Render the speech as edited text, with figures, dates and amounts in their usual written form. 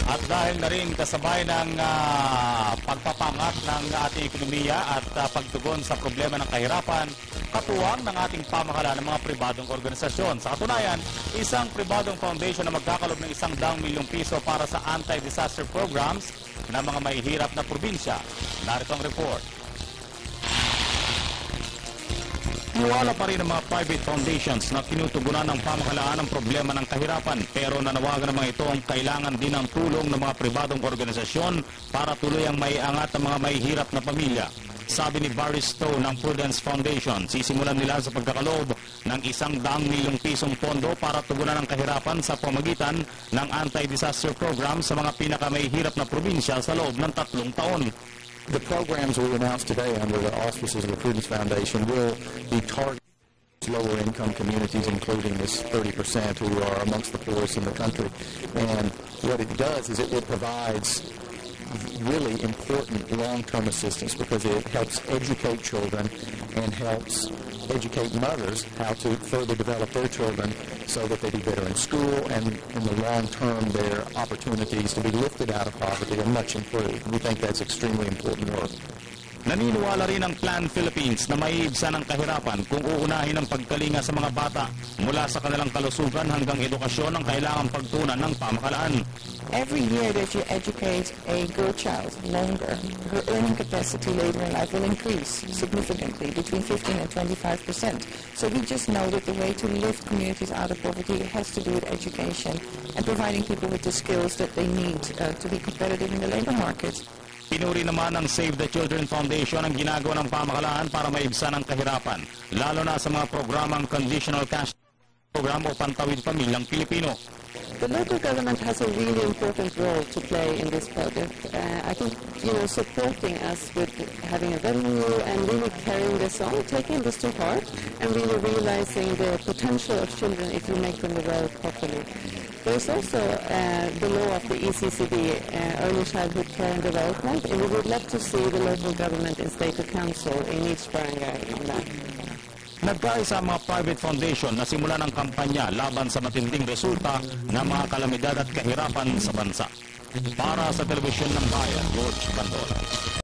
At dahil na rin kasabay ng pagpapangat ng ating ekonomiya at pagtugon sa problema ng kahirapan, katuwang ng ating pamahalaan ng mga pribadong organisasyon. Sa katunayan, isang pribadong foundation na magkakalob ng 100 milyong piso para sa anti-disaster programs ng mga mahihirap na probinsya. Narito ang report. Iwala pa rin ang mga private foundations na tinutugunan ng pamahalaan ang problema ng kahirapan, pero nanawagan naman ito ang kailangan din ng tulong ng mga pribadong organisasyon para tuluyang maiangat ang mga mahihirap na pamilya. Sabi ni Barry Stowe ng Prudence Foundation, sisimulan nila sa pagkakaloob ng 100 milyong pisong pondo para tugunan ang kahirapan sa pamagitan ng anti-disaster program sa mga pinakamahihirap na probinsya sa loob ng 3 taon. The programs we announced today under the auspices of the Prudence Foundation will be targeted to lower income communities, including this 30% who are amongst the poorest in the country. And what it does is it provides really important long-term assistance because it helps educate children and helps educate mothers how to further develop their children so that they do better in school, and in the long term their opportunities to be lifted out of poverty are much improved. We think that's extremely important work. Naniniwala rin ang Plan Philippines na maiibsan ang kahirapan kung uunahin ang pagkalinga sa mga bata mula sa kanilang kalusugan hanggang edukasyon ang kailangang pagtunan ng pamahalaan. Every year that you educate a girl child longer, her earning capacity later in life will increase significantly, between 15 and 25%. So we just know that the way to lift communities out of poverty has to do with education and providing people with the skills that they need to be competitive in the labor market. Pinuri naman ng Save the Children Foundation ang ginagawa ng pamahalaan para maibsan ang kahirapan, lalo na sa mga programang Conditional Cash Program o Pantawid Pamilyang Pilipino. The local government has a really important role to play in this project. I think, supporting us with having a revenue and really carrying this on, taking this to heart, and really realizing the potential of children if you make them develop properly. There's also the law of the ECCD, Early Childhood Care and Development, and we would love to see the local government and state council in each barangay on that. Nagkaisa ang mga private foundation na simulan ng kampanya laban sa matinding resulta ng mga kalamidad at kahirapan sa bansa. Para sa Telebisyon ng Bayan, George Bandola.